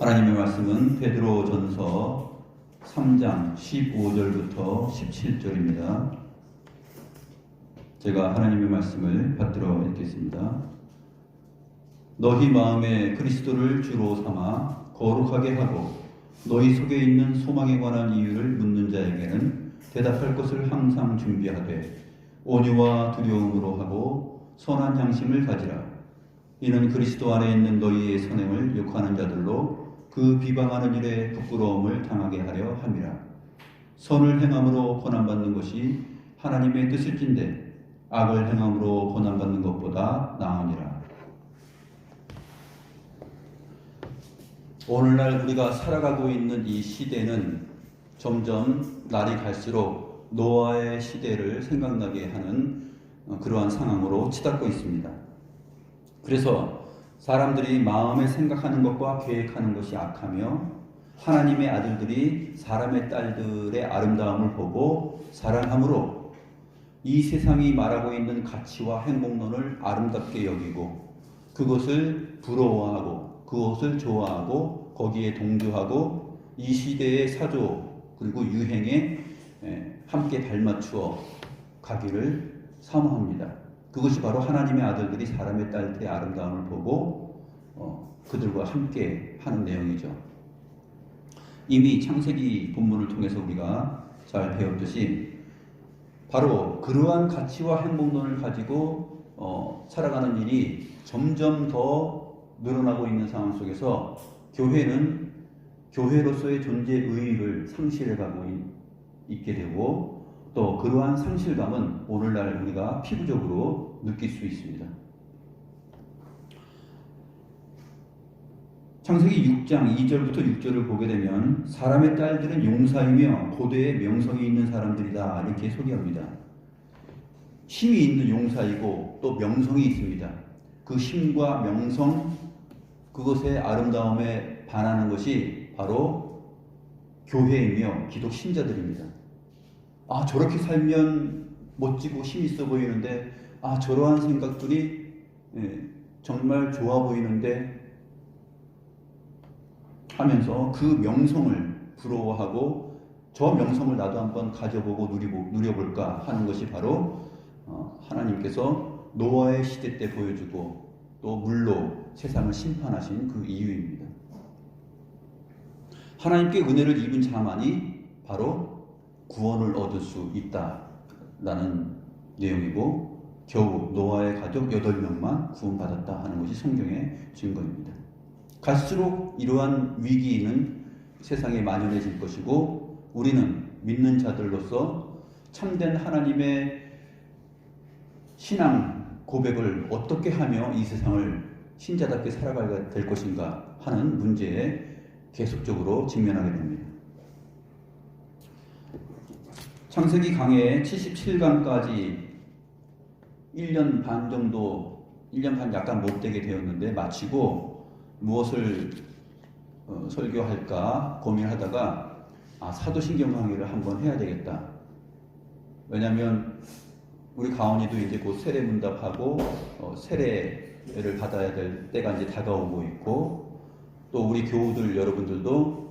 하나님의 말씀은 베드로전서 3장 15절부터 17절입니다. 제가 하나님의 말씀을 받들어 읽겠습니다. 너희 마음에 그리스도를 주로 삼아 거룩하게 하고 너희 속에 있는 소망에 관한 이유를 묻는 자에게는 대답할 것을 항상 준비하되 온유와 두려움으로 하고 선한 양심을 가지라. 이는 그리스도 안에 있는 너희의 선행을 욕하는 자들로 그 비방하는 일에 부끄러움을 당하게 하려 함이라. 선을 행함으로 고난받는 것이 하나님의 뜻일진데 악을 행함으로 고난받는 것보다 나으니라. 오늘날 우리가 살아가고 있는 이 시대는 점점 날이 갈수록 노아의 시대를 생각나게 하는 그러한 상황으로 치닫고 있습니다. 그래서 사람들이 마음에 생각하는 것과 계획하는 것이 악하며 하나님의 아들들이 사람의 딸들의 아름다움을 보고 사랑함으로 이 세상이 말하고 있는 가치와 행복론을 아름답게 여기고 그것을 부러워하고 그것을 좋아하고 거기에 동조하고 이 시대의 사조 그리고 유행에 함께 발맞추어 가기를 사모합니다. 그것이 바로 하나님의 아들들이 사람의 딸들의 아름다움을 보고 그들과 함께 하는 내용이죠. 이미 창세기 본문을 통해서 우리가 잘 배웠듯이 바로 그러한 가치와 행복론을 가지고 살아가는 일이 점점 더 늘어나고 있는 상황 속에서 교회는 교회로서의 존재 의의를 상실해가고 있게 되고 또 그러한 상실감은 오늘날 우리가 피부적으로 느낄 수 있습니다. 창세기 6장 2절부터 6절을 보게 되면 사람의 딸들은 용사이며 고대에 명성이 있는 사람들이다 이렇게 소개합니다. 힘이 있는 용사이고 또 명성이 있습니다. 그 힘과 명성 그것의 아름다움에 반하는 것이 바로 교회이며 기독 신자들입니다. 아, 저렇게 살면 멋지고 힘 있어 보이는데 아, 저러한 생각들이 정말 좋아 보이는데 하면서 그 명성을 부러워하고 저 명성을 나도 한번 가져보고 누려볼까 하는 것이 바로 하나님께서 노아의 시대 때 보여주고 또 물로 세상을 심판하신 그 이유입니다. 하나님께 은혜를 입은 자만이 바로 구원을 얻을 수 있다라는 내용이고 겨우 노아의 가족 8명만 구원받았다 하는 것이 성경의 증거입니다. 갈수록 이러한 위기는 세상에 만연해질 것이고 우리는 믿는 자들로서 참된 하나님의 신앙 고백을 어떻게 하며 이 세상을 신자답게 살아가야 될 것인가 하는 문제에 계속적으로 직면하게 됩니다. 창세기 강해 77강까지 1년 반 정도, 1년 반 약간 못되게 되었는데 마치고 무엇을 설교할까 고민하다가 사도신경 강의를 한번 해야 되겠다. 왜냐하면 우리 가온이도 이제 곧 세례문답하고 세례를 받아야 될 때가 이제 다가오고 있고 또 우리 교우들 여러분들도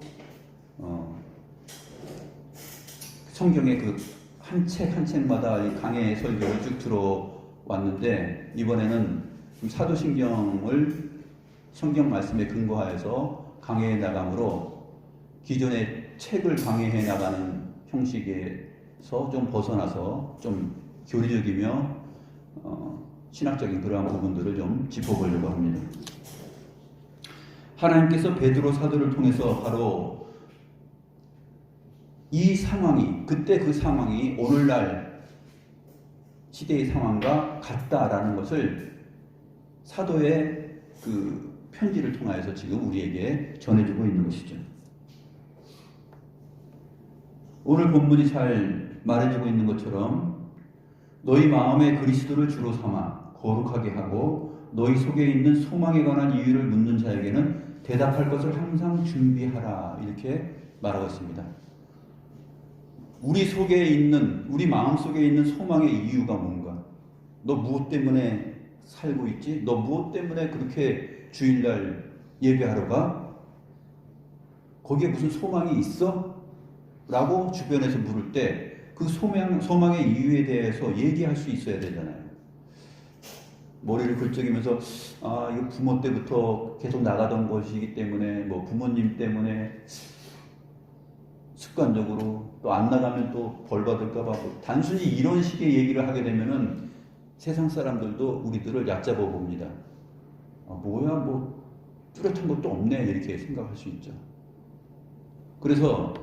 성경의 그 한 책 한 책마다 이 강해 설교를 쭉 들어왔는데 이번에는 사도신경을 성경 말씀에 근거하여서 강해해 나감으로 기존의 책을 강해해 나가는 형식에서 좀 벗어나서 좀 교리적이며 신학적인 그러한 부분들을 좀 짚어보려고 합니다. 하나님께서 베드로 사도를 통해서 바로 이 상황이 그때 그 상황이 오늘날 시대의 상황과 같다라는 것을 사도의 그 편지를 통하여서 지금 우리에게 전해주고 있는 것이죠. 오늘 본문이 잘 말해주고 있는 것처럼 너희 마음에 그리스도를 주로 삼아 거룩하게 하고 너희 속에 있는 소망에 관한 이유를 묻는 자에게는 대답할 것을 항상 준비하라 이렇게 말하고 있습니다. 우리 속에 있는 우리 마음 속에 있는 소망의 이유가 뭔가? 너 무엇 때문에 살고 있지? 너 무엇 때문에 그렇게 주일날 예배하러 가? 거기에 무슨 소망이 있어? 라고 주변에서 물을 때 그 소망의 이유에 대해서 얘기할 수 있어야 되잖아요. 머리를 긁적이면서 이거 부모 때부터 계속 나가던 것이기 때문에 뭐 부모님 때문에 습관적으로 또 안 나가면 또 벌 받을까봐 단순히 이런 식의 얘기를 하게 되면은 세상 사람들도 우리들을 얕잡아 봅니다. 뭐야 뭐 뚜렷한 것도 없네 이렇게 생각할 수 있죠. 그래서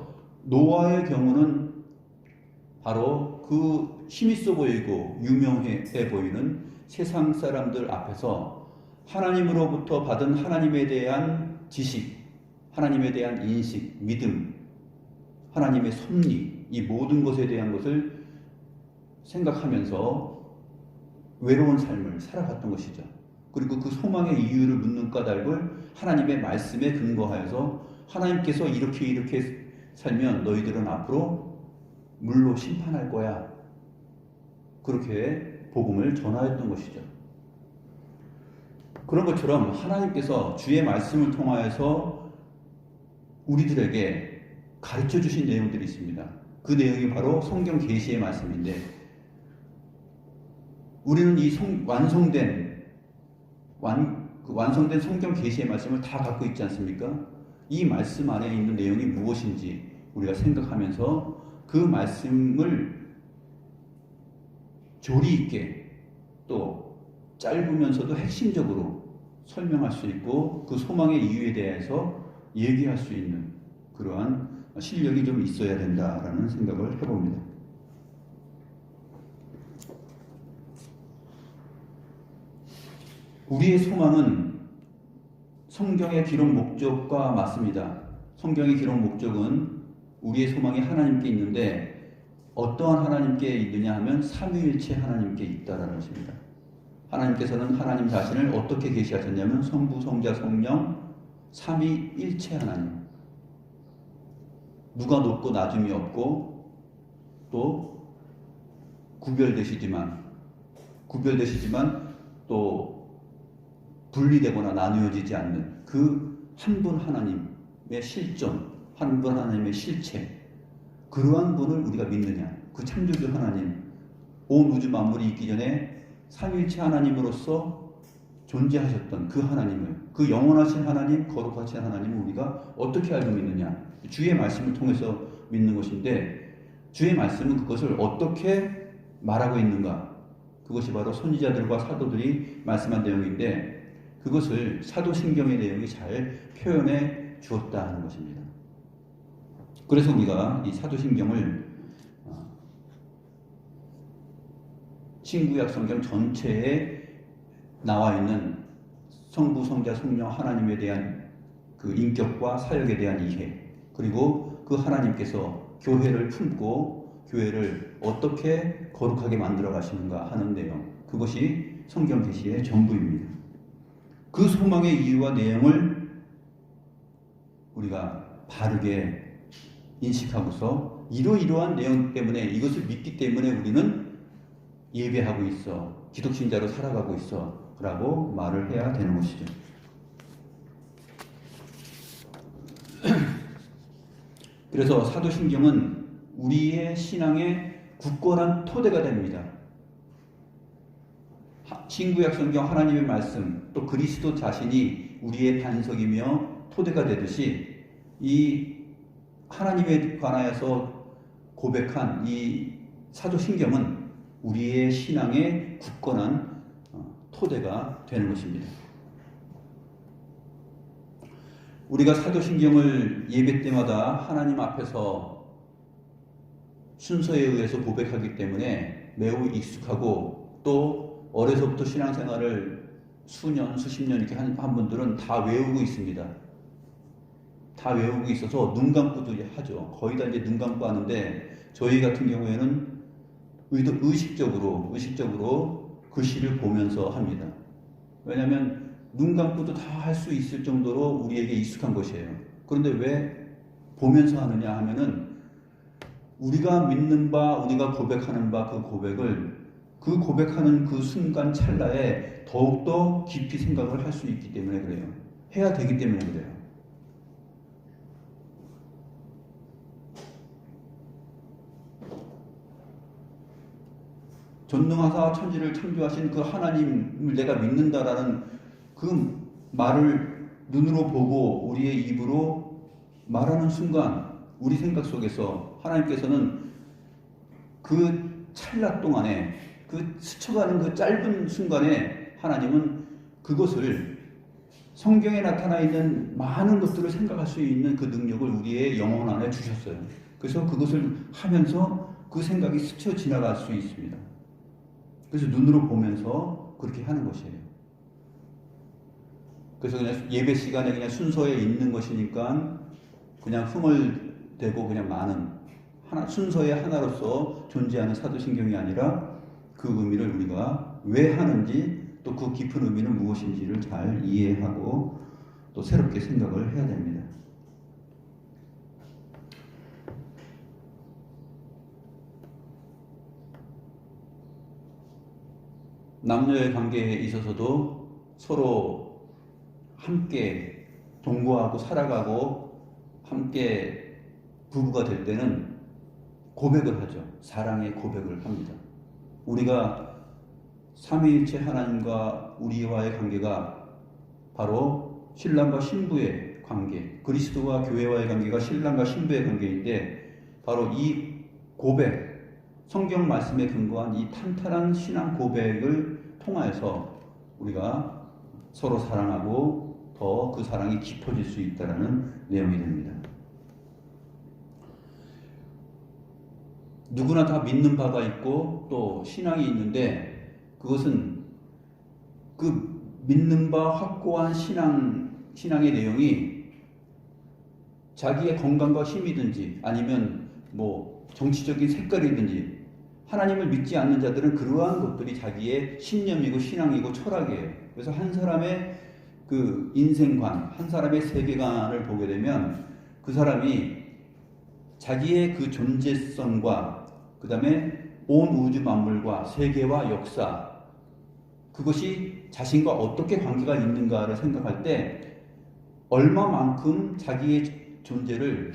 노아의 경우는 바로 그 힘있어 보이고 유명해 보이는 세상 사람들 앞에서 하나님으로부터 받은 하나님에 대한 지식, 하나님에 대한 인식, 믿음, 하나님의 섭리, 이 모든 것에 대한 것을 생각하면서 외로운 삶을 살아갔던 것이죠. 그리고 그 소망의 이유를 묻는 까닭을 하나님의 말씀에 근거하여서 하나님께서 이렇게 살면 너희들은 앞으로 물로 심판할 거야. 그렇게 복음을 전하였던 것이죠. 그런 것처럼 하나님께서 주의 말씀을 통하여서 우리들에게 가르쳐 주신 내용들이 있습니다. 그 내용이 바로 성경 계시의 말씀인데 우리는 이 완성된 성경 계시의 말씀을 다 갖고 있지 않습니까? 이 말씀 안에 있는 내용이 무엇인지 우리가 생각하면서 그 말씀을 조리 있게 또 짧으면서도 핵심적으로 설명할 수 있고 그 소망의 이유에 대해서 얘기할 수 있는 그러한 실력이 좀 있어야 된다라는 생각을 해봅니다. 우리의 소망은 성경의 기록 목적과 맞습니다. 성경의 기록 목적은 우리의 소망이 하나님께 있는데 어떠한 하나님께 있느냐 하면 삼위일체 하나님께 있다라는 것입니다. 하나님께서는 하나님 자신을 어떻게 계시하셨냐면 성부, 성자, 성령 삼위일체 하나님. 누가 높고 낮음이 없고 또 구별되시지만 또 분리되거나 나누어지지 않는 그 한 분 하나님의 실존, 한 분 하나님의 실체, 그러한 분을 우리가 믿느냐? 그 창조주 하나님, 온 우주 만물이 있기 전에 삼위일체 하나님으로서 존재하셨던 그 하나님을, 그 영원하신 하나님, 거룩하신 하나님을 우리가 어떻게 알고 믿느냐? 주의 말씀을 통해서 믿는 것인데 주의 말씀은 그것을 어떻게 말하고 있는가? 그것이 바로 선지자들과 사도들이 말씀한 내용인데 그것을 사도신경의 내용이 잘 표현해 주었다 하는 것입니다. 그래서 우리가 이 사도신경을 신구약 성경 전체에 나와 있는 성부, 성자, 성령 하나님에 대한 그 인격과 사역에 대한 이해, 그리고 그 하나님께서 교회를 품고 교회를 어떻게 거룩하게 만들어 가시는가 하는 내용, 그것이 성경 계시의 전부입니다. 그 소망의 이유와 내용을 우리가 바르게 인식하고서 이러이러한 내용 때문에 이것을 믿기 때문에 우리는 예배하고 있어, 기독신자로 살아가고 있어 라고 말을 해야 되는 것이죠. 그래서 사도신경은 우리의 신앙의 굳건한 토대가 됩니다. 신구약 성경 하나님의 말씀, 또 그리스도 자신이 우리의 반석이며 토대가 되듯이 이 하나님에 관하여서 고백한 이 사도신경은 우리의 신앙의 굳건한 토대가 되는 것입니다. 우리가 사도신경을 예배 때마다 하나님 앞에서 순서에 의해서 고백하기 때문에 매우 익숙하고 또 어려서부터 신앙생활을 수년, 수십 년 이렇게 한 분들은 다 외우고 있습니다. 다 외우고 있어서 눈 감고도 하죠. 거의 다 이제 눈 감고 하는데 저희 같은 경우에는 의식적으로 글씨를 보면서 합니다. 왜냐하면 눈 감고도 다 할 수 있을 정도로 우리에게 익숙한 것이에요. 그런데 왜 보면서 하느냐 하면은 우리가 믿는 바, 우리가 고백하는 바 그 고백을 그 고백하는 그 순간 찰나에 더욱더 깊이 생각을 할 수 있기 때문에 그래요. 해야 되기 때문에 그래요. 전능하사 천지를 창조하신 그 하나님을 내가 믿는다라는 그 말을 눈으로 보고 우리의 입으로 말하는 순간 우리 생각 속에서 하나님께서는 그 찰나 동안에 그 스쳐가는 그 짧은 순간에 하나님은 그것을 성경에 나타나 있는 많은 것들을 생각할 수 있는 그 능력을 우리의 영혼 안에 주셨어요. 그래서 그것을 하면서 그 생각이 스쳐 지나갈 수 있습니다. 그래서 눈으로 보면서 그렇게 하는 것이에요. 그래서 그냥 예배 시간에 그냥 순서에 있는 것이니까 그냥 흥얼대고 그냥 많은 순서의 하나로서 존재하는 사도신경이 아니라 그 의미를 우리가 왜 하는지 또 그 깊은 의미는 무엇인지를 잘 이해하고 또 새롭게 생각을 해야 됩니다. 남녀의 관계에 있어서도 서로 함께 동거하고 살아가고 함께 부부가 될 때는 고백을 하죠. 사랑의 고백을 합니다. 우리가 삼위일체 하나님과 우리와의 관계가 바로 신랑과 신부의 관계, 그리스도와 교회와의 관계가 신랑과 신부의 관계인데 바로 이 고백, 성경 말씀에 근거한 이 탄탄한 신앙 고백을 통하여서 우리가 서로 사랑하고 더 그 사랑이 깊어질 수 있다는 내용이 됩니다. 누구나 다 믿는 바가 있고 또 신앙이 있는데 그것은 그 믿는 바 확고한 신앙의 내용이 자기의 건강과 힘이든지 아니면 뭐 정치적인 색깔이든지 하나님을 믿지 않는 자들은 그러한 것들이 자기의 신념이고 신앙이고 철학이에요. 그래서 한 사람의 그 인생관, 한 사람의 세계관을 보게 되면 그 사람이 자기의 그 존재성과 그 다음에 온 우주 만물과 세계와 역사 그것이 자신과 어떻게 관계가 있는가를 생각할 때 얼마만큼 자기의 존재를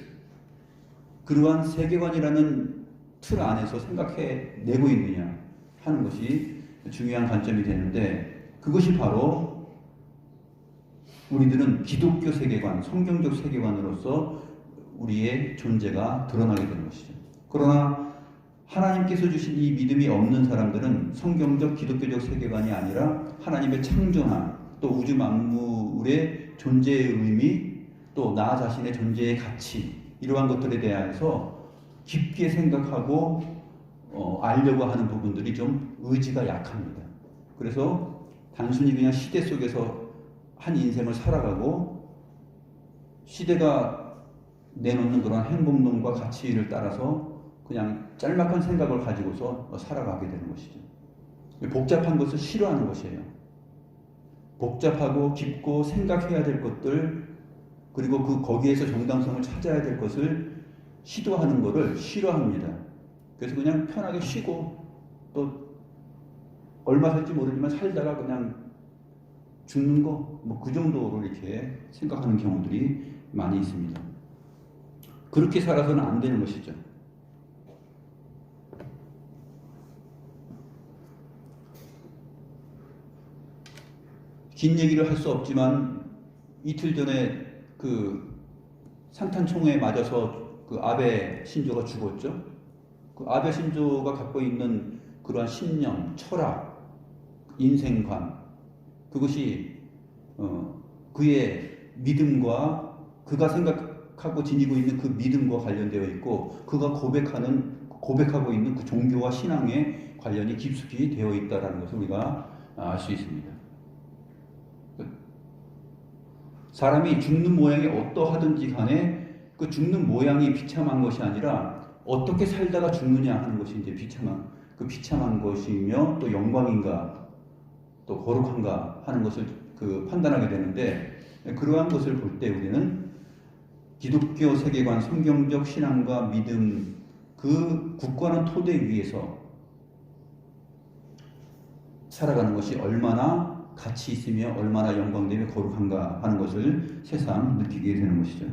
그러한 세계관이라는 틀 안에서 생각해내고 있느냐 하는 것이 중요한 관점이 되는데 그것이 바로 우리들은 기독교 세계관, 성경적 세계관으로서 우리의 존재가 드러나게 되는 것이죠. 그러나 하나님께서 주신 이 믿음이 없는 사람들은 성경적 기독교적 세계관이 아니라 하나님의 창조나 또 우주 만물의 존재의 의미 또 나 자신의 존재의 가치 이러한 것들에 대해서 깊게 생각하고 알려고 하는 부분들이 좀 의지가 약합니다. 그래서 단순히 그냥 시대 속에서 한 인생을 살아가고 시대가 내놓는 그런 행복론과 가치를 따라서 그냥 짤막한 생각을 가지고서 살아가게 되는 것이죠. 복잡한 것을 싫어하는 것이에요. 복잡하고 깊고 생각해야 될 것들 그리고 거기에서 정당성을 찾아야 될 것을 시도하는 것을 싫어합니다. 그래서 그냥 편하게 쉬고 또 얼마 살지 모르지만 살다가 그냥 죽는 거 뭐 그 정도로 이렇게 생각하는 경우들이 많이 있습니다. 그렇게 살아서는 안 되는 것이죠. 긴 얘기를 할 수 없지만 이틀 전에 그 산탄총에 맞아서 그 아베 신조가 죽었죠. 그 아베 신조가 갖고 있는 그러한 신념, 철학, 인생관 그것이 그의 믿음과 그가 생각하고 지니고 있는 그 믿음과 관련되어 있고 그가 고백하고 있는 그 종교와 신앙에 관련이 깊숙이 되어 있다는 것을 우리가 알 수 있습니다. 사람이 죽는 모양이 어떠하든지 간에 그 죽는 모양이 비참한 것이 아니라 어떻게 살다가 죽느냐 하는 것이 이제 비참한 것이며 또 영광인가 또 거룩한가 하는 것을 판단하게 되는데 그러한 것을 볼 때 우리는 기독교 세계관, 성경적 신앙과 믿음 그 굳건한 토대 위에서 살아가는 것이 얼마나 가치 있으며 얼마나 영광되며 거룩한가 하는 것을 새삼 느끼게 되는 것이죠.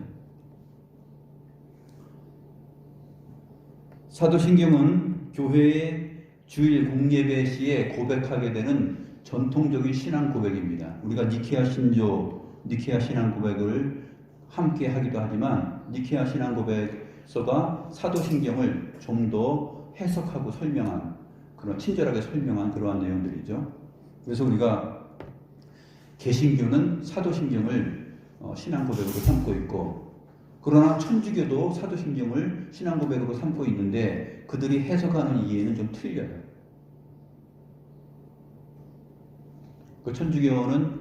사도신경은 교회의 주일 공예배 시에 고백하게 되는 전통적인 신앙 고백입니다. 우리가 니케아 신조, 니케아 신앙 고백을 함께 하기도 하지만 니케아 신앙 고백서가 사도신경을 좀 더 해석하고 설명한 그런 친절하게 설명한 그러한 내용들이죠. 그래서 우리가 개신교는 사도신경을 신앙 고백으로 삼고 있고, 그러나 천주교도 사도신경을 신앙 고백으로 삼고 있는데 그들이 해석하는 이해는 좀 틀려요. 그 천주교는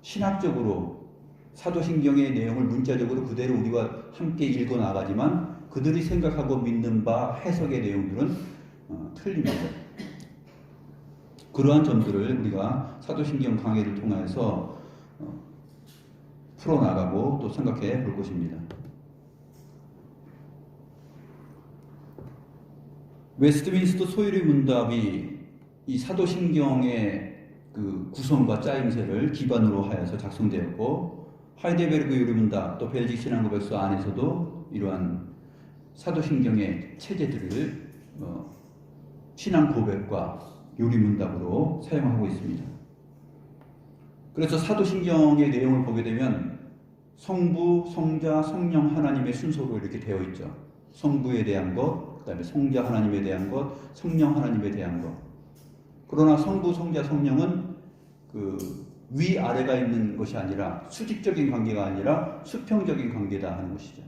신학적으로 사도신경의 내용을 문자적으로 그대로 우리와 함께 읽어 나가지만 그들이 생각하고 믿는 바 해석의 내용들은 틀립니다. 그러한 점들을 우리가 사도신경 강해를 통해서 풀어나가고 또 생각해 볼 것입니다. 웨스트민스터 소유리 문답이 이 사도신경의 그 구성과 짜임새를 기반으로 하여서 작성되었고, 하이델베르그 요리문답 또 벨직 신앙고백서 안에서도 이러한 사도신경의 체제들을 신앙 고백과 요리문답으로 사용하고 있습니다. 그래서 사도신경의 내용을 보게 되면 성부, 성자, 성령 하나님의 순서로 이렇게 되어 있죠. 성부에 대한 것, 그 다음에 성자 하나님에 대한 것, 성령 하나님에 대한 것. 그러나 성부, 성자, 성령은 그 위아래가 있는 것이 아니라 수직적인 관계가 아니라 수평적인 관계다 하는 것이죠.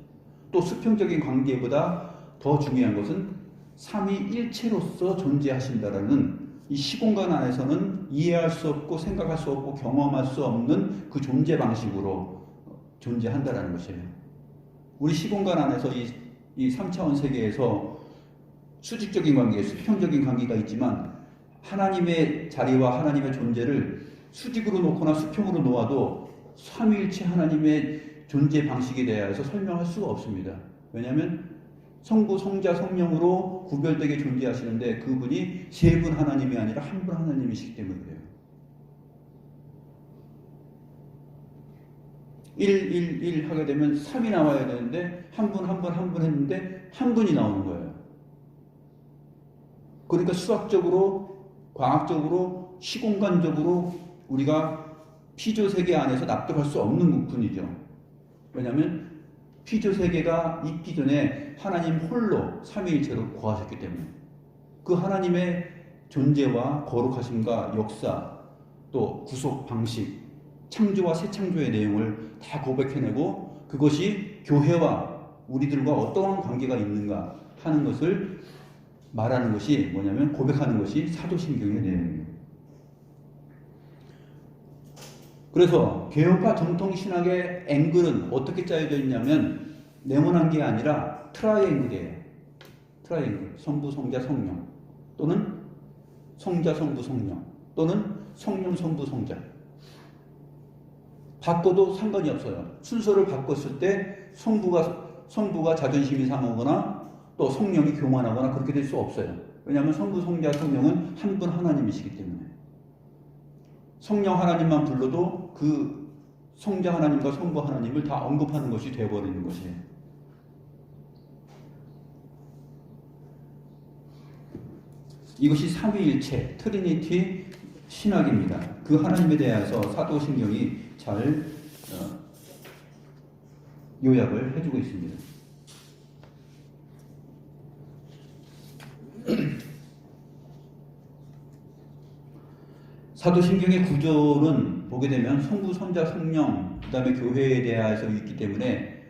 또 수평적인 관계보다 더 중요한 것은 삼위일체로서 존재하신다라는 이 시공간 안에서는 이해할 수 없고 생각할 수 없고 경험할 수 없는 그 존재 방식으로 존재한다라는 것이에요. 우리 시공간 안에서 이 3차원 세계에서 수직적인 관계, 수평적인 관계가 있지만 하나님의 자리와 하나님의 존재를 수직으로 놓거나 수평으로 놓아도 삼위일체 하나님의 존재 방식에 대해서 설명할 수가 없습니다. 왜냐하면 성부, 성자, 성령으로 구별되게 존재하시는데 그분이 세 분 하나님이 아니라 한 분 하나님이시기 때문에 그래요. 1 하게 되면 3이 나와야 되는데 한 분 했는데 한 분이 나오는 거예요. 그러니까 수학적으로, 과학적으로, 시공간적으로 우리가 피조세계 안에서 납득할 수 없는 부분이죠. 왜냐하면 피조세계가 있기 전에 하나님 홀로 삼위일체로 거하셨기 때문에 그 하나님의 존재와 거룩하심과 역사, 또 구속 방식, 창조와 새 창조의 내용을 다 고백해내고 그것이 교회와 우리들과 어떠한 관계가 있는가 하는 것을 말하는 것이 뭐냐면 고백하는 것이 사도신경의 내용이에요. 그래서 개혁파 정통신학의 앵글은 어떻게 짜여져 있냐면 네모난 게 아니라 트라이앵글이에요. 트라이앵글. 성부, 성자, 성령 또는 성자, 성부, 성령 또는 성령, 성부, 성자. 바꿔도 상관이 없어요. 순서를 바꿨을 때 성부가 자존심이 상하거나 또 성령이 교만하거나 그렇게 될 수 없어요. 왜냐하면 성부, 성자, 성령은 한 분 하나님이시기 때문에 성령 하나님만 불러도 그 성자 하나님과 성부 하나님을 다 언급하는 것이 되어버리는 것이에요. 이것이 삼위일체 트리니티 신학입니다. 그 하나님에 대해서 사도신경이 잘 요약을 해주고 있습니다. 사도신경의 구조는 보게 되면 성부, 성자, 성령, 그 다음에 교회에 대해서 있기 때문에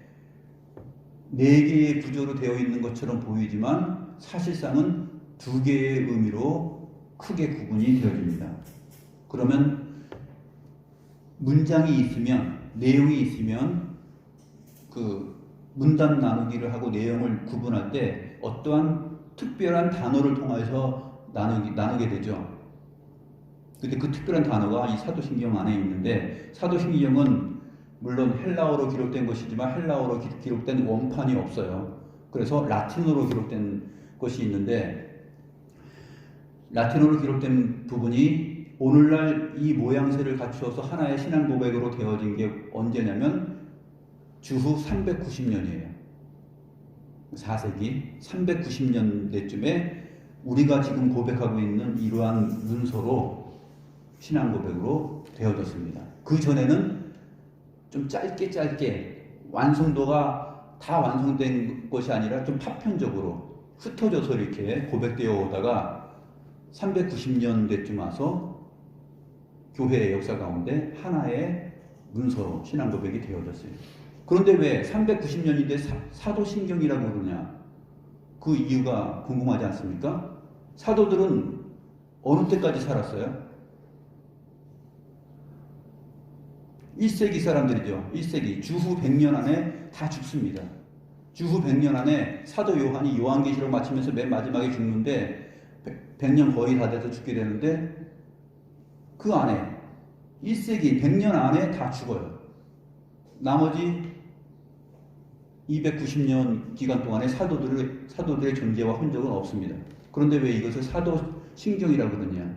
네 개의 구조로 되어 있는 것처럼 보이지만 사실상은 두 개의 의미로 크게 구분이 되어집니다. 그러면 문장이 있으면, 내용이 있으면 그 문단 나누기를 하고 내용을 구분할 때 어떠한 특별한 단어를 통해서 나누게 되죠. 근데 그 특별한 단어가 이 사도신경 안에 있는데, 사도신경은 물론 헬라어로 기록된 것이지만 헬라어로 기록된 원판이 없어요. 그래서 라틴어로 기록된 것이 있는데, 라틴어로 기록된 부분이 오늘날 이 모양새를 갖추어서 하나의 신앙 고백으로 되어진 게 언제냐면 주후 390년이에요. 4세기 390년대쯤에 우리가 지금 고백하고 있는 이러한 문서로 신앙 고백으로 되어졌습니다. 그 전에는 좀 짧게 완성도가 다 완성된 것이 아니라 좀 파편적으로 흩어져서 이렇게 고백되어 오다가 390년대쯤 와서 교회의 역사 가운데 하나의 문서로 신앙 고백이 되어졌어요. 그런데 왜 390년인데 사도신경이라고 그러냐? 그 이유가 궁금하지 않습니까? 사도들은 어느 때까지 살았어요? 1세기 사람들이죠. 1세기 주후 100년 안에 다 죽습니다. 주후 100년 안에 사도 요한이 요한계시록 마치면서 맨 마지막에 죽는데 100년 거의 다 돼서 죽게 되는데 그 안에 1세기 100년 안에 다 죽어요. 나머지 290년 기간 동안에 사도들의 존재와 흔적은 없습니다. 그런데 왜 이것을 사도신경이라고 그러냐?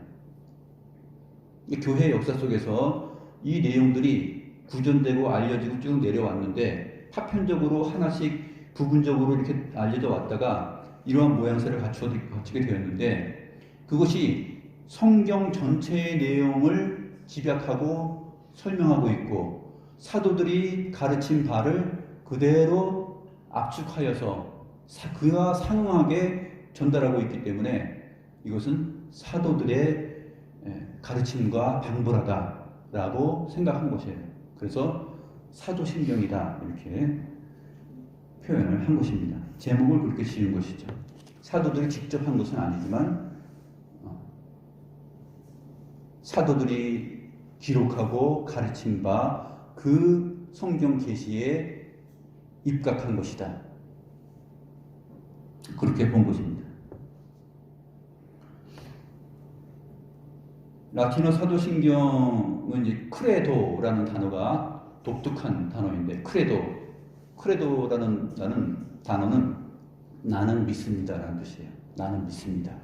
교회 역사 속에서 이 내용들이 구전되고 알려지고 쭉 내려왔는데 파편적으로 하나씩 부분적으로 이렇게 알려져 왔다가 이러한 모양새를 갖추게 되었는데 그것이 성경 전체의 내용을 집약하고 설명하고 있고 사도들이 가르친 바를 그대로 압축하여서 그와 상응하게 전달하고 있기 때문에 이것은 사도들의 가르침과 방불하다라고 생각한 것이에요. 그래서 사도신경이다 이렇게 표현을 한 것입니다. 제목을 그렇게 지은 것이죠. 사도들이 직접 한 것은 아니지만 사도들이 기록하고 가르친 바 그 성경 계시에 입각한 것이다. 그렇게 본 것입니다. 라틴어 사도신경은 이제 크레도라는 단어가 독특한 단어인데 크레도라는 단어는 나는 믿습니다라는 뜻이에요. 나는 믿습니다.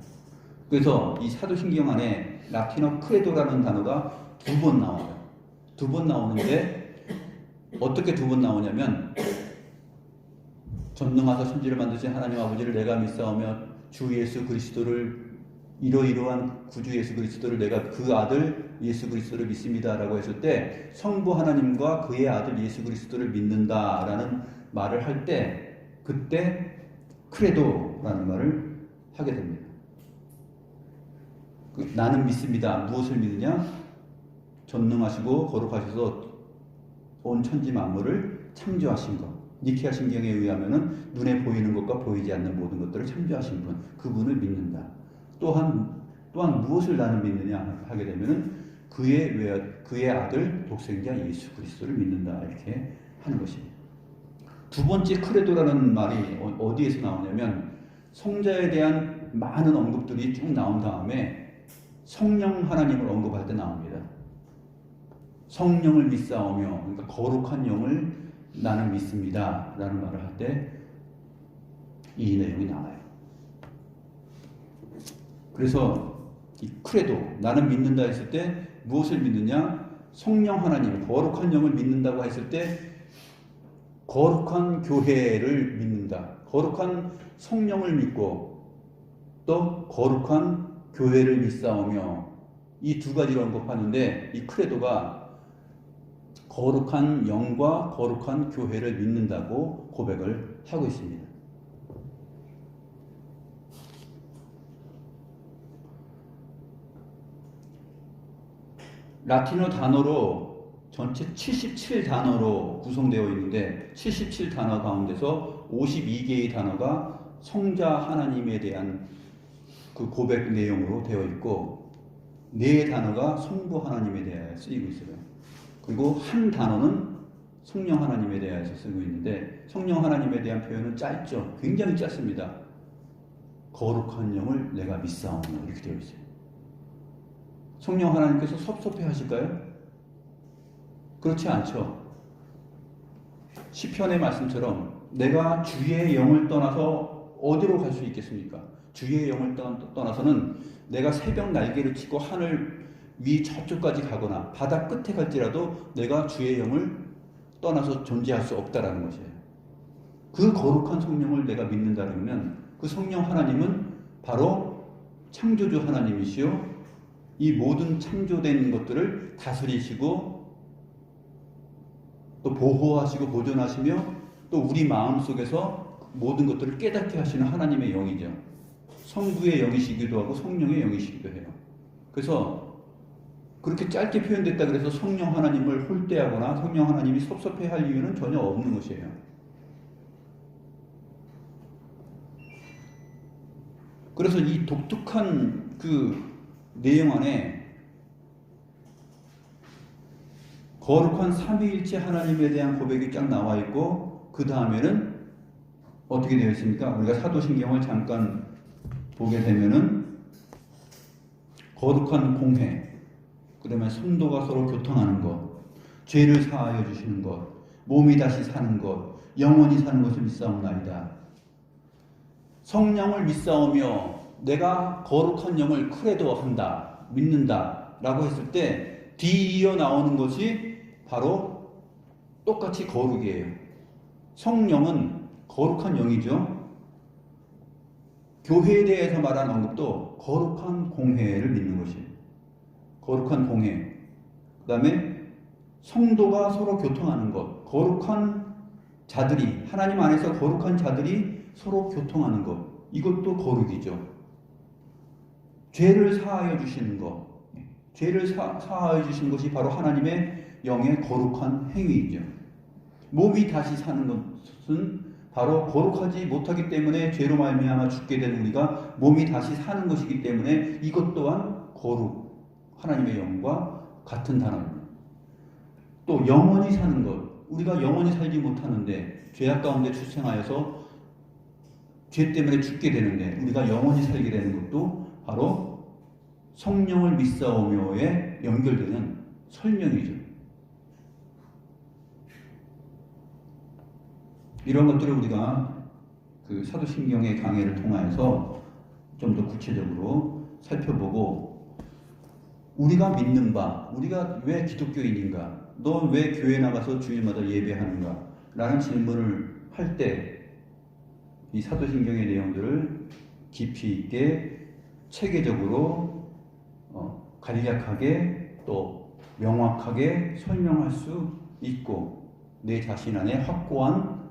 그래서 이 사도신경 안에 라틴어 크레도라는 단어가 2번 나와요. 2번 나오는데 어떻게 2번 나오냐면 전능하사 천지를 만드신 하나님 아버지를 내가 믿사오며 주 예수 그리스도를 이러이러한 구주 예수 그리스도를 내가 그 아들 예수 그리스도를 믿습니다라고 했을 때 성부 하나님과 그의 아들 예수 그리스도를 믿는다라는 말을 할 때 그때 크레도라는 말을 하게 됩니다. 나는 믿습니다. 무엇을 믿느냐? 전능하시고 거룩하셔서 온 천지 만물을 창조하신 것. 니케아 신경에 의하면은 눈에 보이는 것과 보이지 않는 모든 것들을 창조하신 분, 그분을 믿는다. 또한 무엇을 나는 믿느냐 하게 되면은 그의 아들 독생자 예수 그리스도를 믿는다 이렇게 하는 것입니다. 2번째 크레도라는 말이 어디에서 나오냐면 성자에 대한 많은 언급들이 쭉 나온 다음에 성령 하나님을 언급할 때 나옵니다. 성령을 믿사오며 그러니까 거룩한 영을 나는 믿습니다 라는 말을 할 때 이 내용이 나와요. 그래서 이 크레도 나는 믿는다 했을 때 무엇을 믿느냐? 성령 하나님 거룩한 영을 믿는다고 했을 때 거룩한 교회를 믿는다. 거룩한 성령을 믿고 또 거룩한 교회를 믿사오며 이 2가지로 언급하는데 이 크레도가 거룩한 영과 거룩한 교회를 믿는다고 고백을 하고 있습니다. 라틴어 단어로 전체 77단어로 구성되어 있는데 77단어 가운데서 52개의 단어가 성자 하나님에 대한 그 고백 내용으로 되어 있고 4 단어가 성부 하나님에 대하여 쓰이고 있어요. 그리고 한 단어는 성령 하나님에 대해서 쓰고 있는데 성령 하나님에 대한 표현은 짧죠. 굉장히 짧습니다. 거룩한 영을 내가 믿사오며 이렇게 되어 있어요. 성령 하나님께서 섭섭해 하실까요? 그렇지 않죠. 시편의 말씀처럼 내가 주의 영을 떠나서 어디로 갈 수 있겠습니까? 주의 영을 떠나서는 내가 새벽 날개를 치고 하늘 위 저쪽까지 가거나 바다 끝에 갈지라도 내가 주의 영을 떠나서 존재할 수 없다라는 것이에요. 그 거룩한 성령을 내가 믿는다면 그 성령 하나님은 바로 창조주 하나님이시요 이 모든 창조된 것들을 다스리시고 또 보호하시고 보존하시며 또 우리 마음속에서 모든 것들을 깨닫게 하시는 하나님의 영이죠. 성부의 영이시기도 하고 성령의 영이시기도 해요. 그래서 그렇게 짧게 표현됐다 그래서 성령 하나님을 홀대하거나 성령 하나님이 섭섭해할 이유는 전혀 없는 것이에요. 그래서 이 독특한 그 내용 안에 거룩한 삼위일체 하나님에 대한 고백이 쫙 나와 있고 그 다음에는 어떻게 되어 있습니까? 우리가 사도신경을 잠깐 보게 되면은 거룩한 공회, 그 다음에 성도가 서로 교통하는 것, 죄를 사하여 주시는 것, 몸이 다시 사는 것, 영원히 사는 것을 믿사옵나이다. 성령을 믿사오며 내가 거룩한 영을 크레도 한다, 믿는다 라고 했을 때 뒤이어 나오는 것이 바로 똑같이 거룩이에요. 성령은 거룩한 영이죠. 교회에 대해서 말한 언급도 거룩한 공회를 믿는 것이에요. 거룩한 공회. 그 다음에 성도가 서로 교통하는 것. 거룩한 자들이, 하나님 안에서 거룩한 자들이 서로 교통하는 것. 이것도 거룩이죠. 죄를 사하여 주시는 것. 죄를 사하여 주시는 것이 바로 하나님의 영의 거룩한 행위이죠. 몸이 다시 사는 것은 바로 거룩하지 못하기 때문에 죄로 말미암아 죽게 된 우리가 몸이 다시 사는 것이기 때문에 이것 또한 거룩, 하나님의 영과 같은 단어입니다. 또 영원히 사는 것, 우리가 영원히 살지 못하는데 죄악 가운데 출생하여서 죄 때문에 죽게 되는데 우리가 영원히 살게 되는 것도 바로 성령을 믿사오며에 연결되는 설명이죠. 이런 것들을 우리가 그 사도신경의 강해를 통하여서 좀 더 구체적으로 살펴보고 우리가 믿는 바, 우리가 왜 기독교인인가? 너 왜 교회 나가서 주일마다 예배하는가? 라는 질문을 할 때 이 사도신경의 내용들을 깊이 있게 체계적으로 간략하게 또 명확하게 설명할 수 있고 내 자신 안에 확고한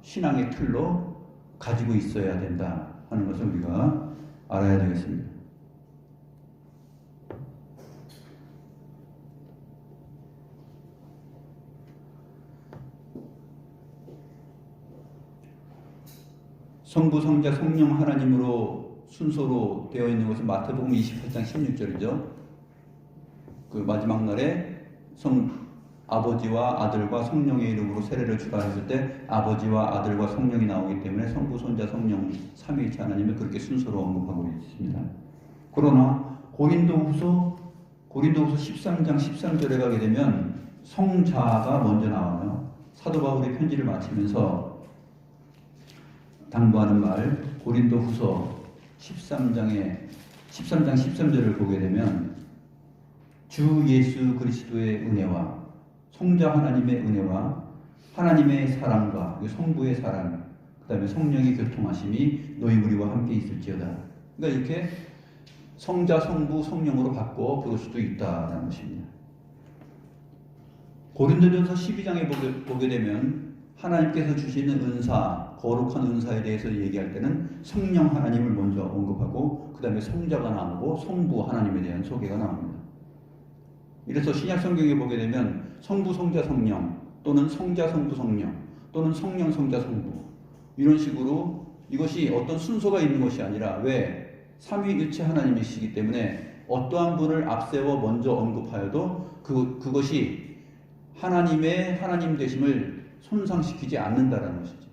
신앙의 틀로 가지고 있어야 된다 하는 것을 우리가 알아야 되겠습니다. 성부, 성자, 성령 하나님으로 순서로 되어 있는 것은 마태복음 28장 16절이죠. 그 마지막 날에 아버지와 아들과 성령의 이름으로 세례를 주라 했을 때 아버지와 아들과 성령이 나오기 때문에 성부, 성자, 성령 삼위일체 하나님을 그렇게 순서로 언급하고 있습니다. 그러나 고린도후서 13장 13절에 가게 되면 성자가 먼저 나와요. 사도 바울이 편지를 마치면서 당부하는 말, 고린도후서 13장 13절을 보게 되면 주 예수 그리스도의 은혜와 성자 하나님의 은혜와 하나님의 사랑과 성부의 사랑, 그 다음에 성령의 교통하심이 너희 우리와 함께 있을지어다. 그러니까 이렇게 성자, 성부, 성령으로 바꿔 부를 수도 있다라는 것입니다. 고린도전서 12장에 보게 되면 하나님께서 주시는 은사, 거룩한 은사에 대해서 얘기할 때는 성령 하나님을 먼저 언급하고 그 다음에 성자가 나오고 성부 하나님에 대한 소개가 나옵니다. 이래서 신약 성경에 보게 되면 성부, 성자, 성령 또는 성자, 성부, 성령 또는 성령, 성자, 성부 이런 식으로 이것이 어떤 순서가 있는 것이 아니라 왜 삼위일체 하나님이시기 때문에 어떠한 분을 앞세워 먼저 언급하여도 그것이 하나님의 하나님 되심을 손상시키지 않는다라는 것이죠.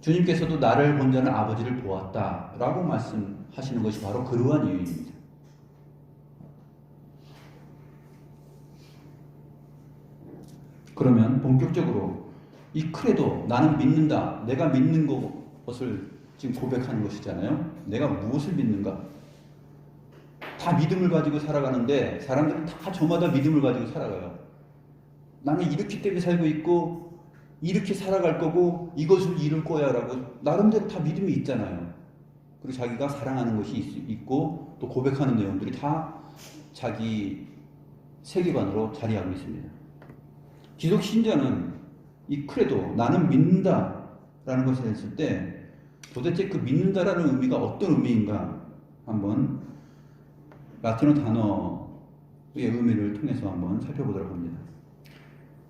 주님께서도 나를 본 자는 아버지를 보았다라고 말씀하시는 것이 바로 그러한 이유입니다. 그러면 본격적으로 이 크레도 나는 믿는다. 내가 믿는 것을 지금 고백하는 것이잖아요. 내가 무엇을 믿는가? 다 믿음을 가지고 살아가는데 사람들은 다 저마다 믿음을 가지고 살아가요. 나는 이렇기 때문에 살고 있고 이렇게 살아갈 거고 이것을 이룰 거야 라고 나름대로 다 믿음이 있잖아요. 그리고 자기가 사랑하는 것이 있고 또 고백하는 내용들이 다 자기 세계관으로 자리하고 있습니다. 기독 신자는 이 크레도, 나는 믿는다 라는 것을 했을 때 도대체 그 믿는다라는 의미가 어떤 의미인가 한번 라틴어 단어의 의미를 통해서 한번 살펴보도록 합니다.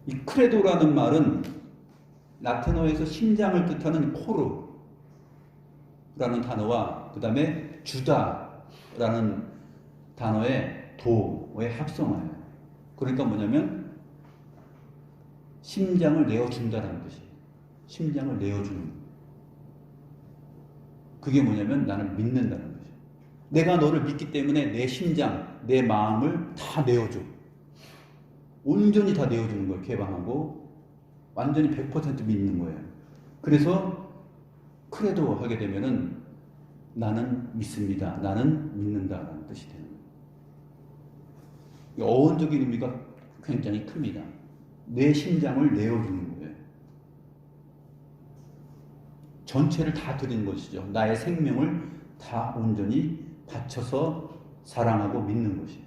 이 크레도라는 말은 라틴어에서 심장을 뜻하는 코르라는 단어와 그 다음에 주다라는 단어의 도의 합성어예요. 그러니까 뭐냐면 심장을 내어준다라는 뜻이에요. 심장을 내어주는. 그게 뭐냐면 나는 믿는다는 거죠. 내가 너를 믿기 때문에 내 심장, 내 마음을 다 내어줘. 온전히 다 내어주는 거예요. 개방하고 완전히 100% 믿는 거예요. 그래서 크레도 하게 되면은 나는 믿습니다. 나는 믿는다라는 뜻이 되는 거예요. 어원적인 의미가 굉장히 큽니다. 내 심장을 내어주는 거예요. 전체를 다 드리는 것이죠. 나의 생명을 다 온전히 바쳐서 사랑하고 믿는 것이에요.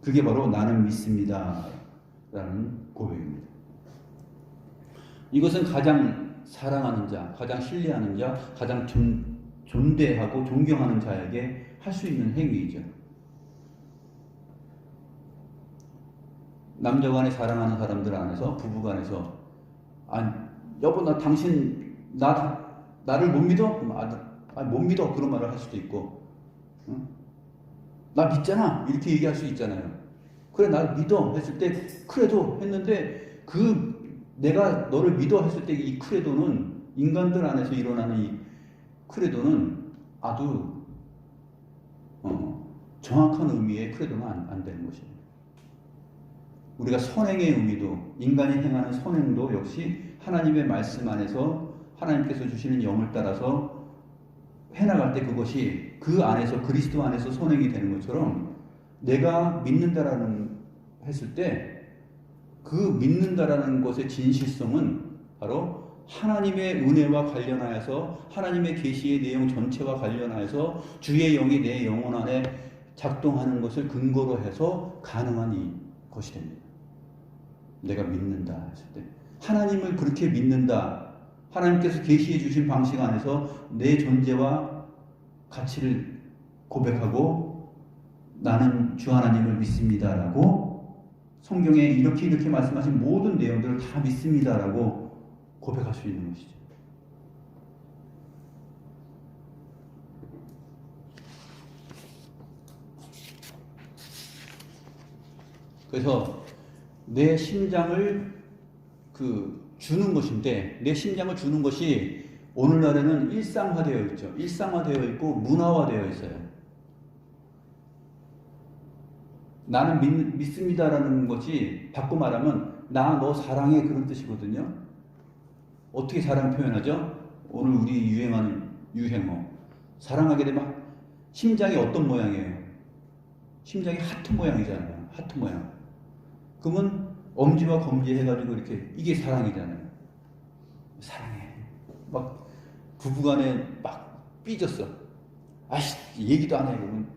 그게 바로 나는 믿습니다 라는 고백입니다. 이것은 가장 사랑하는 자, 가장 신뢰하는 자, 가장 존대하고 존경하는 자에게 할 수 있는 행위이죠. 남자 간에 사랑하는 사람들 안에서, 부부 간에서, 여보, 나를 못 믿어? 못 믿어. 그런 말을 할 수도 있고, 응? 나 믿잖아. 이렇게 얘기할 수 있잖아요. 그래, 나 믿어. 했을 때, 크레도 했는데, 내가 너를 믿어 했을 때 이 크레도는, 인간들 안에서 일어나는 이 크레도는 아주, 정확한 의미의 크레도는 안 되는 것이에요. 우리가 선행의 의미도, 인간이 행하는 선행도 역시 하나님의 말씀 안에서 하나님께서 주시는 영을 따라서 해나갈 때 그것이 그 안에서, 그리스도 안에서 선행이 되는 것처럼 내가 믿는다라는 했을 때 그 믿는다라는 것의 진실성은 바로 하나님의 은혜와 관련하여서 하나님의 계시의 내용 전체와 관련하여서 주의 영이 내 영혼 안에 작동하는 것을 근거로 해서 가능한 이 것이 됩니다. 내가 믿는다 했을 때 하나님을 그렇게 믿는다, 하나님께서 계시해 주신 방식 안에서 내 존재와 가치를 고백하고 나는 주 하나님을 믿습니다라고 성경에 이렇게 말씀하신 모든 내용들을 다 믿습니다라고 고백할 수 있는 것이죠. 그래서 내 심장을 주는 것인데, 내 심장을 주는 것이 오늘날에는 일상화되어 있죠. 일상화되어 있고 문화화되어 있어요. 나는 믿습니다라는 것이 바꿔 말하면 나 너 사랑해 그런 뜻이거든요. 어떻게 사랑 표현하죠? 오늘 우리 유행하는 유행어. 사랑하게 되면 심장이 어떤 모양이에요? 심장이 하트 모양이잖아요. 하트 모양. 그러면 엄지와 검지 해가지고 이렇게, 이게 사랑이잖아요. 사랑해. 막 부부간에 막 삐졌어. 얘기도 안 해. 그러면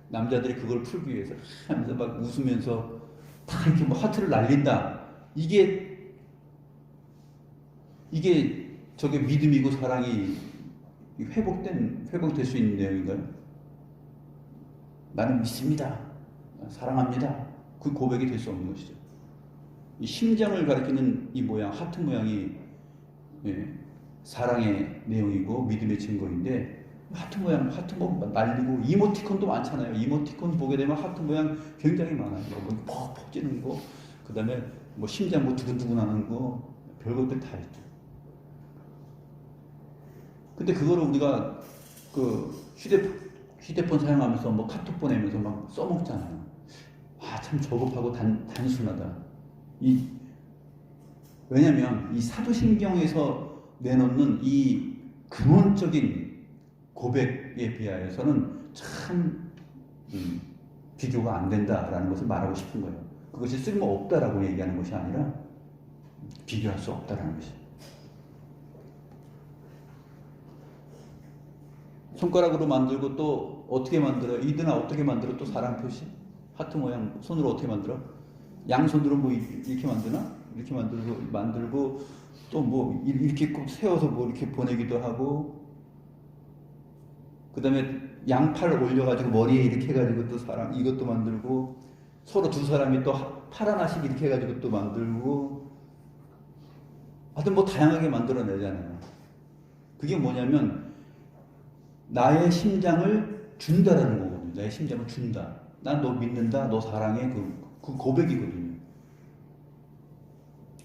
남자들이 그걸 풀기 위해서 하면서 막 웃으면서 다 이렇게 뭐 하트를 날린다. 이게 저게 믿음이고 사랑이 회복될 수 있는 내용인가요? 나는 믿습니다. 사랑합니다. 그 고백이 될 수 없는 것이죠. 이 심장을 가리키는 이 모양, 하트 모양이 사랑의 내용이고 믿음의 증거인데, 하트 모양, 하트 뭐 날리고, 이모티콘도 많잖아요. 이모티콘 보게 되면 하트 모양 굉장히 많아요. 뭐 퍽퍽 찌는 거, 그 다음에 뭐 심장 뭐 두근두근 하는 거, 별것들 다 있죠. 근데 그거를 우리가 휴대폰 사용하면서 뭐 카톡 보내면서 막 써먹잖아요. 참 저급하고 단순하다. 왜냐면 이 사도신경에서 내놓는 이 근원적인 고백에 비하여서는 참 비교가 안 된다라는 것을 말하고 싶은 거예요. 그것이 쓸모없다라고 얘기하는 것이 아니라 비교할 수 없다라는 것이에요. 손가락으로 만들고 또 어떻게 만들어? 이드나 어떻게 만들어? 또 사람 표시? 하트 모양 손으로 어떻게 만들어? 양손으로 뭐 이렇게 만드나? 이렇게 만들고 또 뭐 이렇게 꼭 세워서 뭐 이렇게 보내기도 하고, 그 다음에 양팔 올려가지고 머리에 이렇게 해가지고 또 사람 이것도 만들고, 서로 두 사람이 또 팔 하나씩 이렇게 해가지고 또 만들고, 하여튼 뭐 다양하게 만들어내잖아요. 그게 뭐냐면 나의 심장을 준다라는 거거든요. 나의 심장을 준다. 난 너 믿는다. 너 사랑해. 그 고백이거든요.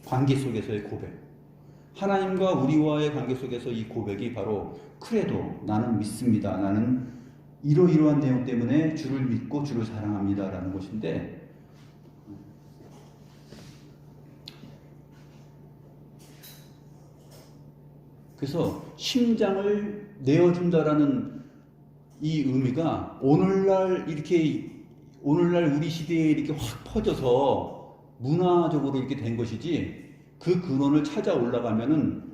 관계 속에서의 고백. 하나님과 우리와의 관계 속에서 이 고백이 바로 크레도, 나는 믿습니다. 나는 이러이러한 내용 때문에 주를 믿고 주를 사랑합니다. 라는 것인데, 그래서 심장을 내어준다라는 이 의미가 오늘날 우리 시대에 이렇게 확 퍼져서 문화적으로 이렇게 된 것이지, 그 근원을 찾아 올라가면은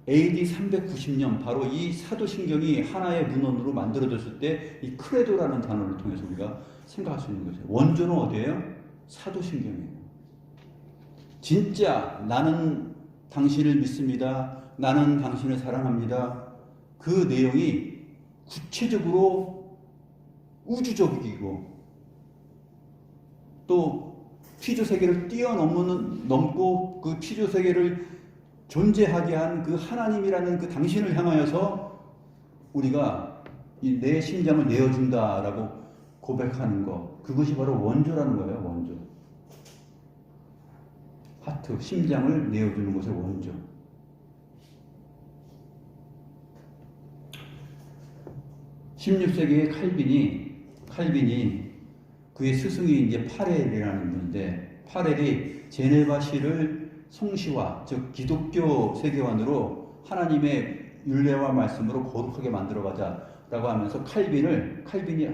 AD 390년 바로 이 사도신경이 하나의 문헌으로 만들어졌을 때 이 크레도라는 단어를 통해서 우리가 생각할 수 있는 거죠. 원조는 어디예요? 사도신경이에요. 진짜 나는 당신을 믿습니다. 나는 당신을 사랑합니다. 그 내용이 구체적으로 우주적이고 또 피조 세계를 넘고 그 피조 세계를 존재하게 한 그 하나님이라는 그 당신을 향하여서 우리가 이 내 심장을 내어준다라고 고백하는 것, 그것이 바로 원조라는 거예요. 원조. 하트, 심장을 내어주는 것의 원조. (16세기의) 칼빈이 그의 스승이 이제 파렐이라는 분인데, 파렐이 제네바시를 성시화, 즉 기독교 세계관으로 하나님의 율례와 말씀으로 거룩하게 만들어가자라고 하면서 칼빈이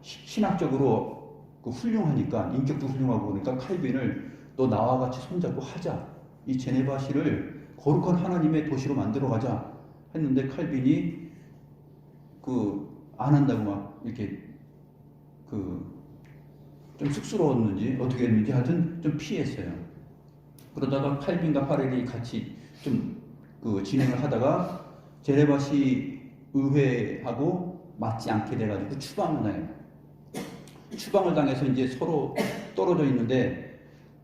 신학적으로 훌륭하니까, 인격도 훌륭하고 그러니까 칼빈을 너 나와 같이 손잡고 하자. 이 제네바시를 거룩한 하나님의 도시로 만들어가자 했는데, 칼빈이 안 한다고 막 이렇게 좀 쑥스러웠는지 어떻게 했는지 하여튼 좀 피했어요. 그러다가 칼빈과 파렐이 같이 좀 진행을 하다가 제네바시 의회하고 맞지 않게 돼가지고 추방을 당해요. 추방을 당해서 이제 서로 떨어져 있는데,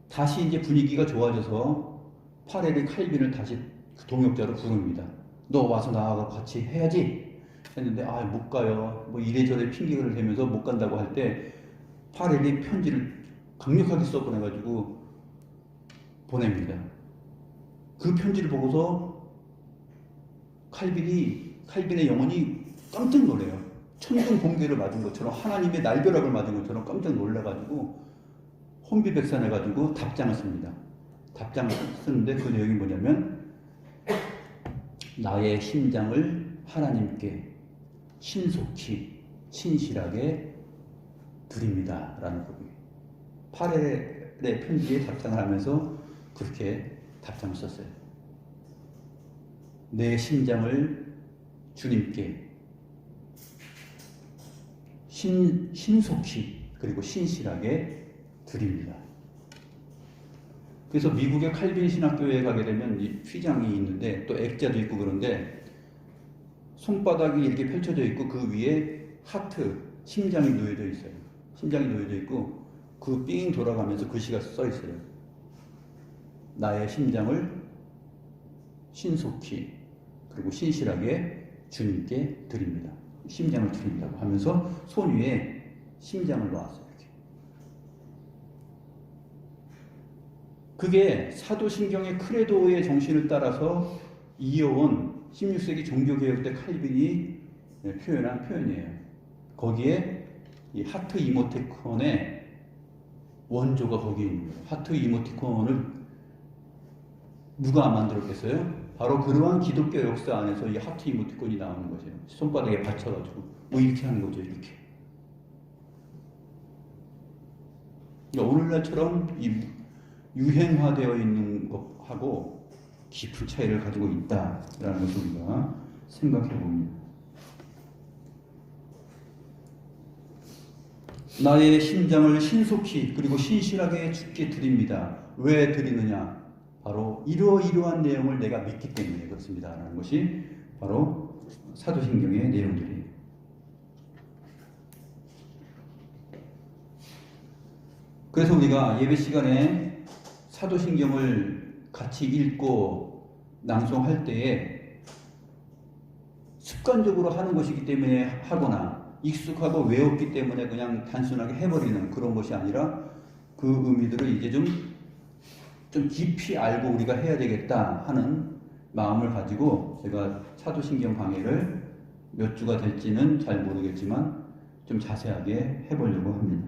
다시 이제 분위기가 좋아져서 파렐이 칼빈을 다시 그 동역자로 부릅니다. 너 와서 나하고 같이 해야지 했는데, 못 가요. 뭐 이래저래 핑계를 대면서 못 간다고 할 때 파렐이 편지를 강력하게 써보내가지고 보냅니다. 그 편지를 보고서 칼빈의 영혼이 깜짝 놀래요. 천둥 번개를 맞은 것처럼, 하나님의 날벼락을 맞은 것처럼 깜짝 놀라가지고 혼비백산해가지고 답장을 씁니다. 답장을 쓰는데 그 내용이 뭐냐면, 나의 심장을 하나님께 신속히 신실하게 드립니다 라는 거예요. 파렐의 편지에 답장을 하면서 그렇게 답장을 썼어요. 내 심장을 주님께 신속히 그리고 신실하게 드립니다. 그래서 미국의 칼빈 신학교에 가게 되면 이 휘장이 있는데 또 액자도 있고 그런데, 손바닥이 이렇게 펼쳐져 있고 그 위에 하트, 심장이 놓여져 있어요. 심장이 놓여져 있고 그 삥 돌아가면서 글씨가 써 있어요. 나의 심장을 신속히 그리고 신실하게 주님께 드립니다. 심장을 드린다고 하면서 손 위에 심장을 놓았어요. 이렇게. 그게 사도신경의 크레도의 정신을 따라서 이어온 16세기 종교개혁 때 칼빈이 표현한 표현이에요. 거기에 이 하트 이모티콘의 원조가 거기에 있는 거예요. 하트 이모티콘을 누가 만들었겠어요? 바로 그러한 기독교 역사 안에서 이 하트 이모티콘이 나오는 거죠. 손바닥에 받쳐가지고 뭐 이렇게 하는 거죠. 이렇게. 그러니까 오늘날처럼 이 유행화되어 있는 것하고 깊은 차이를 가지고 있다라는 것을 우리가 생각해 봅니다. 나의 심장을 신속히 그리고 신실하게 주께 드립니다. 왜 드리느냐? 바로 이러이러한 내용을 내가 믿기 때문에 그렇습니다. 라는 것이 바로 사도신경의 내용들이에요. 그래서 우리가 예배 시간에 사도신경을 같이 읽고 낭송할 때에 습관적으로 하는 것이기 때문에 하거나 익숙하고 외웠기 때문에 그냥 단순하게 해버리는 그런 것이 아니라 그 의미들을 이제 좀 깊이 알고 우리가 해야 되겠다 하는 마음을 가지고 제가 사도신경 강의를 몇 주가 될지는 잘 모르겠지만 좀 자세하게 해보려고 합니다.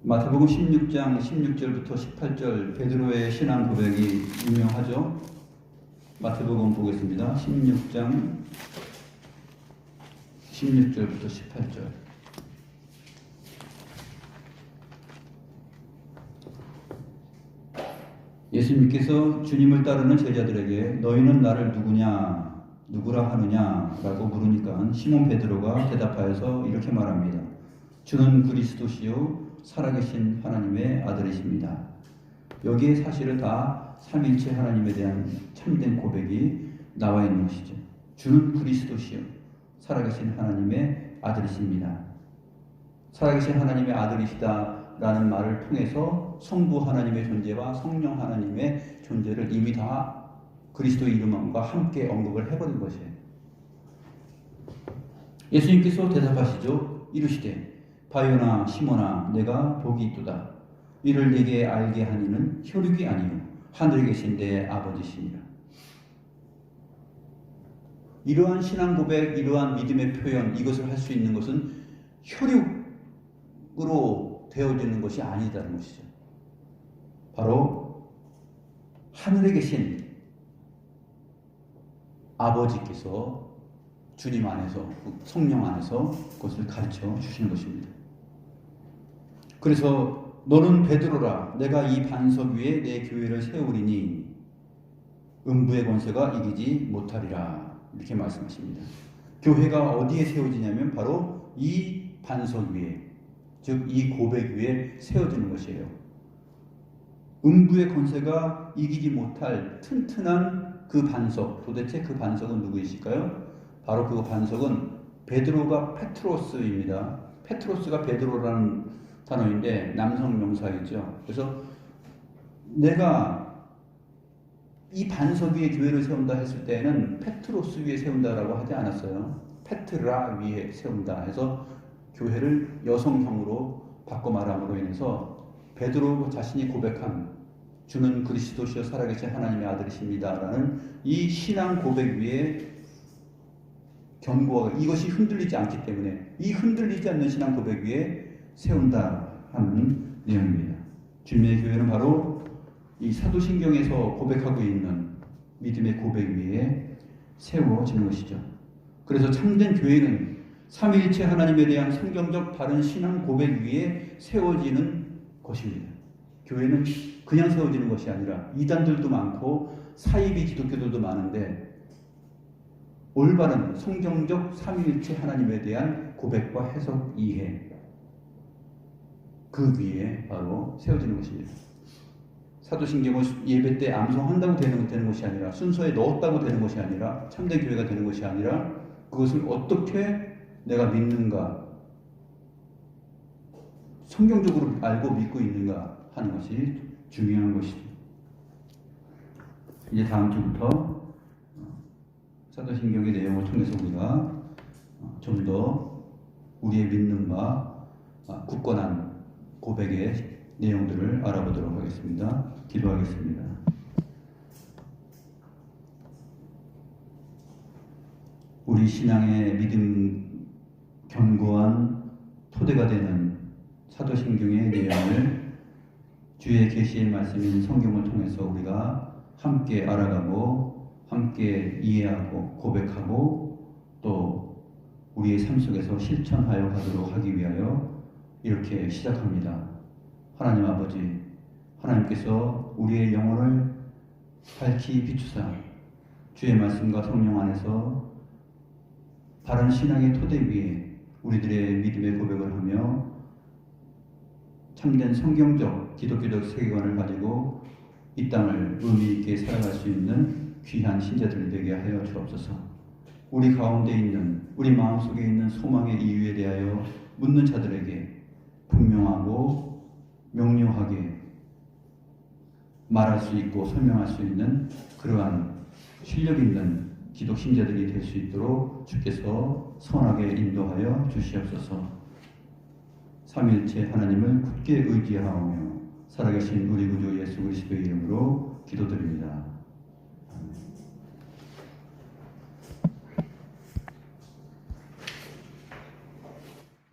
마태복음 16장 16절부터 18절 베드로의 신앙 고백이 유명하죠. 마태복음 보겠습니다. 16장 16절부터 18절. 예수님께서 주님을 따르는 제자들에게 너희는 나를 누구라 하느냐 라고 물으니까 시몬 베드로가 대답하여서 이렇게 말합니다. 주는 그리스도시요 살아계신 하나님의 아들이십니다. 여기에 사실은 다 삼위일체 하나님에 대한 참된 고백이 나와 있는 것이죠. 주는 그리스도시요 살아계신 하나님의 아들이십니다. 살아계신 하나님의 아들이시다라는 말을 통해서 성부 하나님의 존재와 성령 하나님의 존재를 이미 다 그리스도 이름과 함께 언급을 해버린 것이에요. 예수님께서 대답하시죠. 이르시되 바요나 시몬아 내가 복이 있도다. 이를 내게 알게 하니는 혈육이 아니요 하늘에 계신 내 아버지시니라. 이러한 신앙 고백, 이러한 믿음의 표현, 이것을 할 수 있는 것은 혈육으로 되어지는 것이 아니다는 것이죠. 바로 하늘에 계신 아버지께서 주님 안에서, 성령 안에서 그것을 가르쳐 주시는 것입니다. 그래서 너는 베드로라. 내가 이 반석 위에 내 교회를 세우리니 음부의 권세가 이기지 못하리라. 이렇게 말씀하십니다. 교회가 어디에 세워지냐면 바로 이 반석 위에, 즉 이 고백 위에 세워지는 것이에요. 음부의 권세가 이기지 못할 튼튼한 그 반석, 도대체 그 반석은 누구이실까요? 바로 그 반석은 베드로가 페트로스입니다. 페트로스가 베드로라는 단어인데 남성 명사이죠. 그래서 내가 이 반석 위에 교회를 세운다 했을 때는 페트로스 위에 세운다라고 하지 않았어요. 페트라 위에 세운다 해서 교회를 여성형으로 바꿔 말함으로 인해서 베드로 자신이 고백한 주는 그리스도시여 살아계신 하나님의 아들이십니다라는 이 신앙 고백 위에 견고하게 이것이 흔들리지 않기 때문에 이 흔들리지 않는 신앙 고백 위에 세운다 하는 내용입니다. 주님의 교회는 바로 이 사도신경에서 고백하고 있는 믿음의 고백 위에 세워지는 것이죠. 그래서 참된 교회는 삼위일체 하나님에 대한 성경적 바른 신앙 고백 위에 세워지는 것입니다. 교회는 그냥 세워지는 것이 아니라 이단들도 많고 사이비 기독교들도 많은데 올바른 성경적 삼위일체 하나님에 대한 고백과 해석 이해 그 위에 바로 세워지는 것입니다. 사도신경을 예배 때 암송한다고 되는 것이 아니라 순서에 넣었다고 되는 것이 아니라 참된 교회가 되는 것이 아니라 그것을 어떻게 내가 믿는가 성경적으로 알고 믿고 있는가 하는 것이 중요한 것이죠. 이제 다음 주부터 사도신경의 내용을 통해서 우리가 좀 더 우리의 믿는 바 굳건한 고백의 내용들을 알아보도록 하겠습니다. 기도하겠습니다. 우리 신앙의 믿음 견고한 토대가 되는 사도신경의 내용을 주의 계시의 말씀인 성경을 통해서 우리가 함께 알아가고 함께 이해하고 고백하고 또 우리의 삶 속에서 실천하여 가도록 하기 위하여 이렇게 시작합니다. 하나님 아버지, 하나님께서 우리의 영혼을 밝히 비추사 주의 말씀과 성령 안에서 바른 신앙의 토대 위에 우리들의 믿음의 고백을 하며 참된 성경적 기독교적 세계관을 가지고 이 땅을 의미 있게 살아갈 수 있는 귀한 신자들 되게 하여 주옵소서. 우리 가운데 있는, 우리 마음속에 있는 소망의 이유에 대하여 묻는 자들에게 분명하고 명료하게 말할 수 있고 설명할 수 있는 그러한 실력 있는 기독 신자들이 될 수 있도록 주께서 선하게 인도하여 주시옵소서. 삼위일체 하나님을 굳게 의지하오며 살아계신 우리 구주 예수 그리스도의 이름으로 기도드립니다.